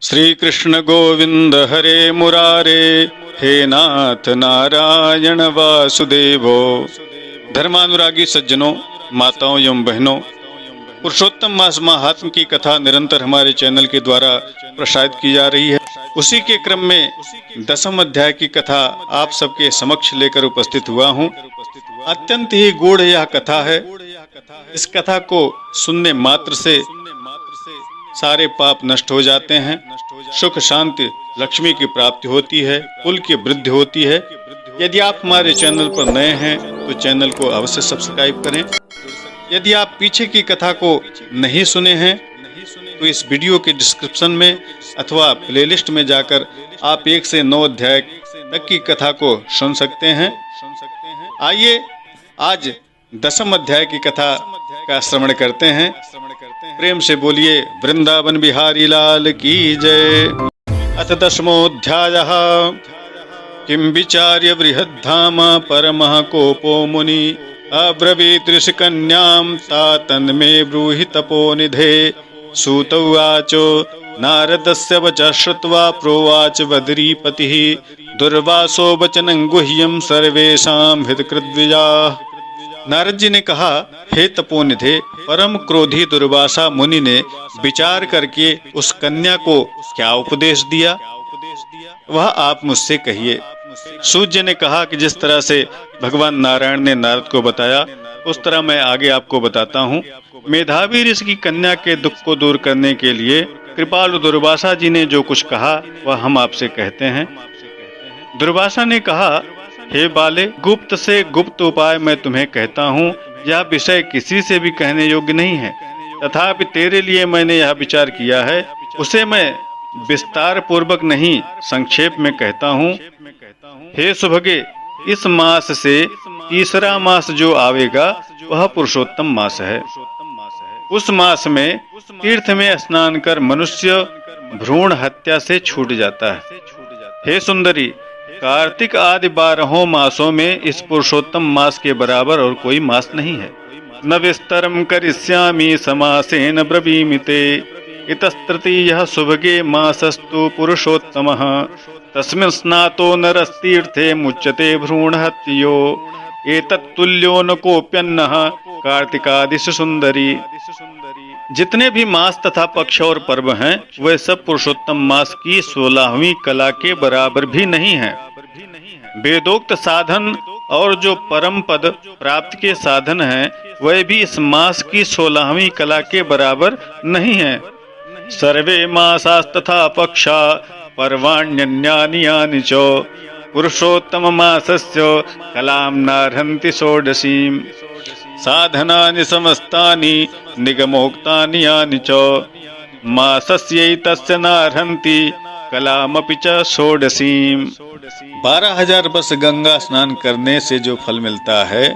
श्री कृष्ण गोविंद हरे मुरारे, हे नाथ नारायण वासुदेवो। धर्मानुरागी सज्जनों, माताओं एवं बहनों, पुरुषोत्तम मास महात्म की कथा निरंतर हमारे चैनल के द्वारा प्रसारित की जा रही है। उसी के क्रम में 10वें अध्याय की कथा आप सबके समक्ष लेकर उपस्थित हुआ हूँ। अत्यंत ही गूढ़ यह कथा है। इस कथा को सुनने मात्र से सारे पाप नष्ट हो जाते हैं, सुख शांति लक्ष्मी की प्राप्ति होती है, कुल की वृद्धि होती है। यदि आप हमारे चैनल पर नए हैं तो चैनल को अवश्य सब्सक्राइब करें। यदि आप पीछे की कथा को नहीं सुने हैं तो इस वीडियो के डिस्क्रिप्शन में अथवा प्लेलिस्ट में जाकर आप 1 से 9 अध्याय तक की कथा को सुन सकते हैं। आइए आज 10वें अध्याय की कथा का श्रवण करते हैं। प्रेम से बोलिए वृंदावन बिहारी लाल की जय। अथ 10मोऽध्यायः। किं विचार्य बृहद्धाम परमः कोपो मुनि अब्रवीत् ऋषिकन्यां ता तन्मे ब्रूहि तपोनिधे। सूत उवाचो नारदस्य वचः श्रुत्वा प्रोवाच बदरीपतिः दुर्वासो वचनं गुह्यं सर्वेषां हितकृद्विजाः। नारद जी ने कहा, हे तपोनिधे, परम क्रोधी दुर्वासा मुनि ने विचार करके उस कन्या को क्या उपदेश दिया, वह आप मुझसे कहिए। सूत जी ने कहा कि जिस तरह से भगवान नारायण ने नारद को बताया उस तरह मैं आगे आपको बताता हूँ। मेधावी ऋषि की कन्या के दुख को दूर करने के लिए कृपालु दुर्वासा जी ने जो कुछ कहा वह हम आपसे कहते हैं। दुर्वासा ने कहा, हे बाले, गुप्त से गुप्त उपाय मैं तुम्हें कहता हूँ। यह विषय किसी से भी कहने योग्य नहीं है, तथापि तेरे लिए मैंने यह विचार किया है, उसे मैं विस्तार पूर्वक नहीं संक्षेप में कहता हूँ। हे सुभगे, इस मास से तीसरा मास जो आवेगा वह पुरुषोत्तम मास है। उस मास में तीर्थ में स्नान कर मनुष्य भ्रूण हत्या से छूट जाता है। हे सुंदरी, कार्तिक आदि 12 मासों में इस पुरुषोत्तम मास के बराबर और कोई मास नहीं है। न विस्तरम करिष्यामि समासेन ब्रवीमि ते। इतस्तृतीयः सुभगे मासस्तु पुरुषोत्तमः तस्मिन् स्नातो नरस्तीर्थे मुच्यते भ्रूणहत्यो। एतत्तुल्यो न कोऽप्यन्नः कार्तिकादिषु सुंदरी। जितने भी मास तथा पक्ष और पर्व हैं वे सब पुरुषोत्तम मास की 16वीं कला के बराबर भी नहीं हैं। वेदोक्त साधन और जो परम पद प्राप्ति के साधन हैं वे भी इस मास की 16वीं कला के बराबर नहीं हैं। सर्वे मासास्तथा पक्षा पर्वाण्यन्यानि यानि च पुरुषोत्तम मासस्य कलां नार्हन्ति षोडशीम्। साधनानि समस्तानि निगमोक्तानि यानि च मासस्यैतस्य नार्हन्ति कलामपि च षोडशीम्। 12,000 वर्ष गंगा स्नान करने से जो फल मिलता है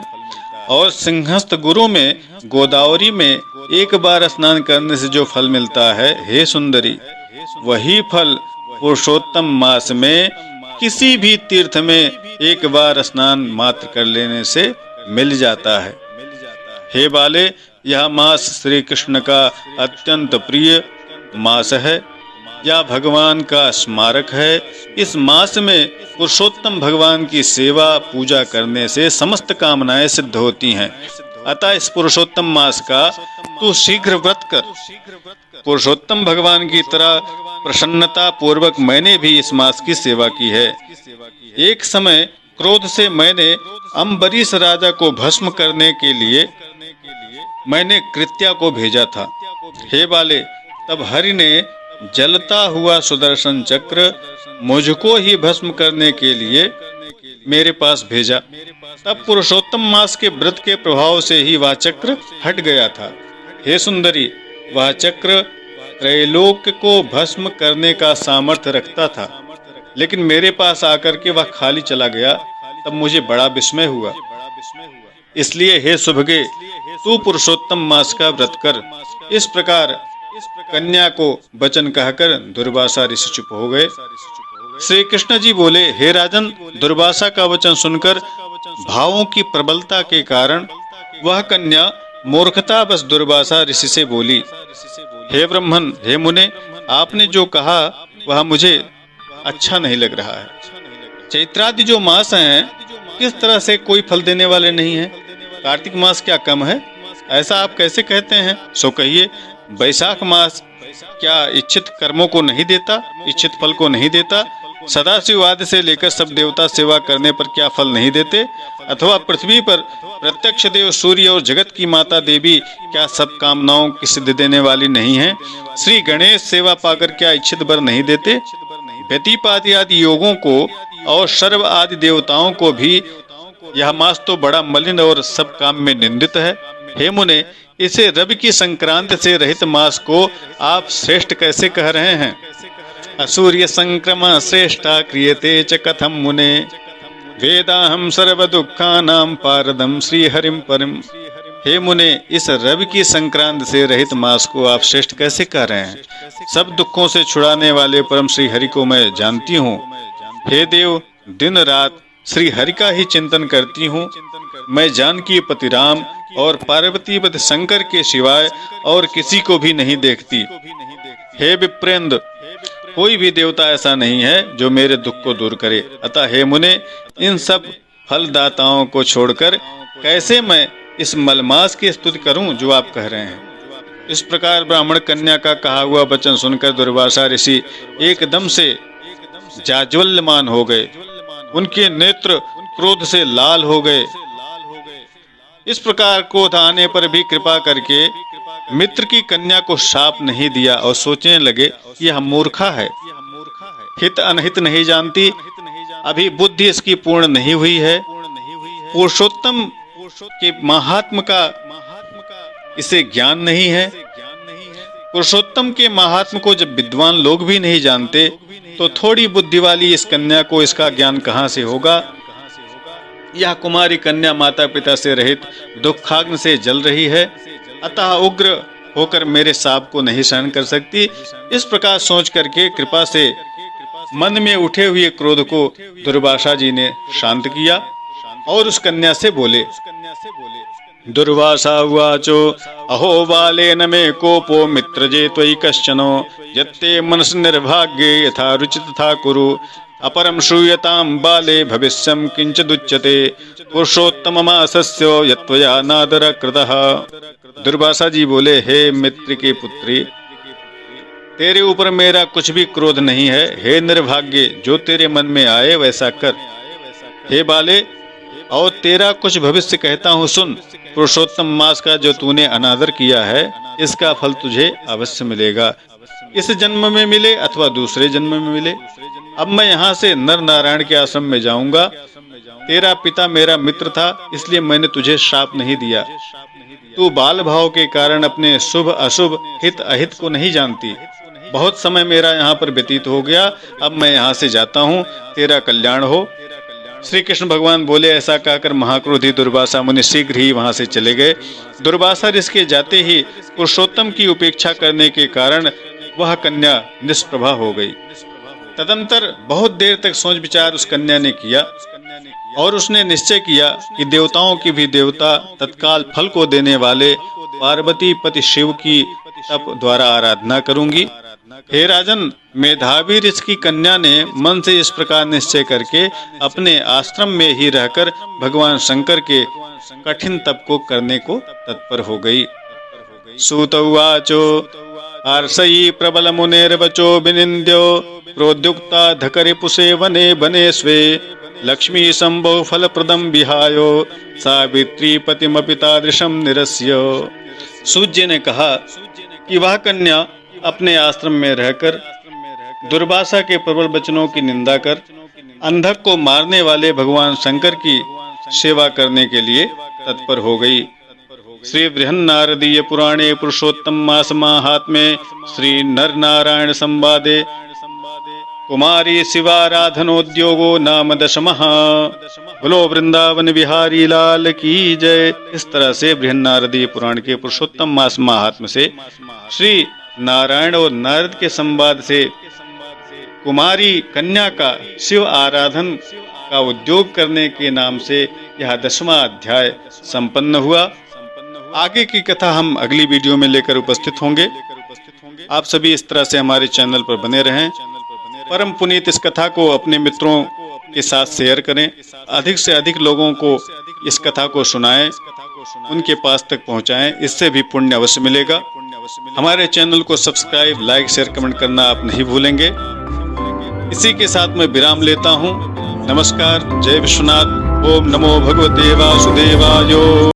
और सिंहस्थ गुरु में गोदावरी में एक बार स्नान करने से जो फल मिलता है, हे सुंदरी, वही फल पुरुषोत्तम मास में किसी भी तीर्थ में एक बार स्नान मात्र कर लेने से मिल जाता है। हे बाले, यह मास श्री कृष्ण का अत्यंत प्रिय मास है, यह भगवान का स्मारक है। इस मास में पुरुषोत्तम भगवान की सेवा पूजा करने से समस्त कामनाएं सिद्ध होती हैं। अतः इस पुरुषोत्तम मास का तू शीघ्र व्रत कर। पुरुषोत्तम भगवान की तरह प्रसन्नता पूर्वक मैंने भी इस मास की सेवा की है। एक समय क्रोध से मैंने अम्बरीश राजा को भस्म करने के लिए मैंने कृत्या को भेजा था। हे बाले, तब हरि ने जलता हुआ सुदर्शन चक्र मुझको ही भस्म करने के लिए मेरे पास भेजा। तब पुरुषोत्तम मास के व्रत के प्रभाव से ही वह चक्र हट गया था। हे सुंदरी, वह चक्र त्रैलोक्य को भस्म करने का सामर्थ्य रखता था, लेकिन मेरे पास आकर के वह खाली चला गया। तब मुझे बड़ा विस्मय हुआ। इसलिए हे सुभगे, तू पुरुषोत्तम मास का व्रत कर। इस प्रकार कन्या को वचन कहकर दुर्वासा ऋषि चुप हो गए। श्री कृष्ण जी बोले, हे राजन, दुर्वासा का वचन सुनकर भावों की प्रबलता के कारण वह कन्या मूर्खता बस दुर्वासा ऋषि से बोली, हे ब्राह्मण, हे मुने, आपने जो कहा वह मुझे अच्छा नहीं लग रहा है। चैत्रादि जो मास हैं किस तरह से कोई फल देने वाले नहीं हैं? कार्तिक मास क्या कम है? ऐसा आप कैसे कहते हैं? सो कहिए, वैशाख मास क्या इच्छित कर्मों को नहीं देता, इच्छित फल को नहीं देता? सदाशिव आदि से लेकर सब देवता सेवा करने पर क्या फल नहीं देते? अथवा पृथ्वी पर प्रत्यक्ष देव सूर्य और जगत की माता देवी क्या सब कामनाओं की सिद्धि देने वाली नहीं है? श्री गणेश सेवा पाकर क्या इच्छित वर नहीं देते? व्यतिपाती आदि योगों को और सर्व आदि देवताओं को भी यह मास तो बड़ा मलिन और सब काम में निंदित है। हे मुने, इसे रवि की संक्रांति से रहित मास को आप श्रेष्ठ कैसे कह रहे हैं? असूर्य संक्रमा श्रेष्ठा क्रियते च कथम मुने, वेदाहम सर्व दुखानां पारदम श्री हरिम परिम। हे मुने, इस रवि की संक्रांति से रहित मास को आप श्रेष्ठ कैसे कह रहे हैं? सब दुखों से छुड़ाने वाले परम श्री हरि को मैं जानती हूँ। हे देव, दिन रात श्री हरि का ही चिंतन करती हूँ। मैं जानकी पति राम और पार्वतीपति शंकर के सिवाय और किसी को भी नहीं देखती। हे विप्रेंद्र, कोई भी देवता ऐसा नहीं है जो मेरे दुख को दूर करे। अतः हे मुने, इन सब फलदाताओं को छोड़कर कैसे मैं इस मलमास की स्तुति करूं जो आप कह रहे हैं? इस प्रकार ब्राह्मण कन्या का कहा हुआ वचन सुनकर दुर्वासा ऋषि एकदम से जाज्वल्यमान हो गए। उनके नेत्र क्रोध से लाल हो गए। इस प्रकार क्रोध आने पर भी कृपा करके मित्र की कन्या को शाप नहीं दिया और सोचने लगे कि यह मूर्खा है, हित अनहित नहीं जानती, अभी बुद्धि इसकी पूर्ण नहीं हुई है। पुरुषोत्तम के महात्म का इसे ज्ञान नहीं है। पुरुषोत्तम के महात्म को जब विद्वान लोग भी नहीं जानते तो थोड़ी बुद्धि वाली इस कन्या को इसका ज्ञान कहाँ से होगा? यह कुमारी कन्या माता पिता से रहित दुखाग्नि से जल रही है, अतः उग्र होकर मेरे शाप को नहीं सहन कर सकती। इस प्रकार सोच करके कृपा से मन में उठे हुए क्रोध को दुर्वासा जी ने शांत किया और उस कन्या से बोले। दुर्वासा उवाचो, अहो बालेन मे कोपो मित्रजे त्वयि कश्चनो, यत्ते मनस निर्भाग्ये यथा रुचि तथा कुरु, अपरम श्रूयतां बाले भविष्यं किंचिदुच्यते, पुरुषोत्तममासस्य यत्त्वया नादर कृतः। दुर्वासा जी बोले, हे मित्र की पुत्री, तेरे ऊपर मेरा कुछ भी क्रोध नहीं है। हे निर्भाग्य, जो तेरे मन में आए वैसा कर। हे बाले, और तेरा कुछ भविष्य कहता हूँ सुन। पुरुषोत्तम मास का जो तूने अनादर किया है, इसका फल तुझे अवश्य मिलेगा, इस जन्म में मिले अथवा दूसरे जन्म में मिले। अब मैं यहाँ से नर नारायण के आश्रम में जाऊंगा। तेरा पिता मेरा मित्र था, इसलिए मैंने तुझे शाप नहीं दिया। तू बाल भाव के कारण अपने शुभ अशुभ हित अहित को नहीं जानती। बहुत समय मेरा यहाँ पर व्यतीत हो गया, अब मैं यहाँ से जाता हूँ, तेरा कल्याण हो। श्री कृष्ण भगवान बोले। ऐसा कहकर महाक्रोधी दुर्वासा मुनि शीघ्र ही वहां से चले गए। दुर्वासा ऋषि के जाते ही पुरुषोत्तम की उपेक्षा करने के कारण वह कन्या निष्प्रभा हो गई। तदंतर बहुत देर तक सोच विचार उस कन्या ने किया और उसने निश्चय किया कि देवताओं की भी देवता तत्काल फल को देने वाले पार्वती पति शिव की तप द्वारा आराधना करूंगी। हे राजन, मेधावी ऋषि की कन्या ने मन से इस प्रकार निश्चय करके अपने आश्रम में ही रहकर भगवान शंकर के कठिन तप को करने को तत्पर हो गई। सूत उवाचो, आर्षयी प्रबल मुनेर्वचो विनिन्द्यो, प्रोद्युक्ता धकरिपुषे वने वने स्वे, लक्ष्मी संभव फल प्रदम विहायो, सावित्री पतिमपि तादृशम निरस्य। सूर्य ने कहा कि वह कन्या अपने आश्रम में रहकर दुर्वासा के प्रबल वचनों की निंदा कर अंधक को मारने वाले भगवान शंकर की सेवा करने के लिए तत्पर हो गई। श्री बृहन्नारदीय पुराणे पुरुषोत्तम मास माहात्म्ये श्री नर नारायण संवादे कुमारी शिवाराधनोद्योगो नाम दशमः। बोलो वृंदावन बिहारी लाल की जय। इस तरह से बृहन्नारदीय पुराण के पुरुषोत्तम मास महात्म्य से श्री नारायण और नारद के संवाद से कुमारी कन्या का शिव आराधन का उद्योग करने के नाम से यह 10वां अध्याय संपन्न हुआ। आगे की कथा हम अगली वीडियो में लेकर उपस्थित होंगे। आप सभी इस तरह से हमारे चैनल पर बने रहें। परम पुनीत इस कथा को अपने मित्रों के साथ शेयर करें, अधिक से अधिक लोगों को इस कथा को सुनाएं, उनके पास तक पहुंचाएं, इससे भी पुण्य अवश्य मिलेगा। हमारे चैनल को सब्सक्राइब, लाइक, शेयर, कमेंट करना आप नहीं भूलेंगे। इसी के साथ मैं विराम लेता हूं। नमस्कार, जय विश्वनाथ। ओम नमो भगवते वासुदेवाय।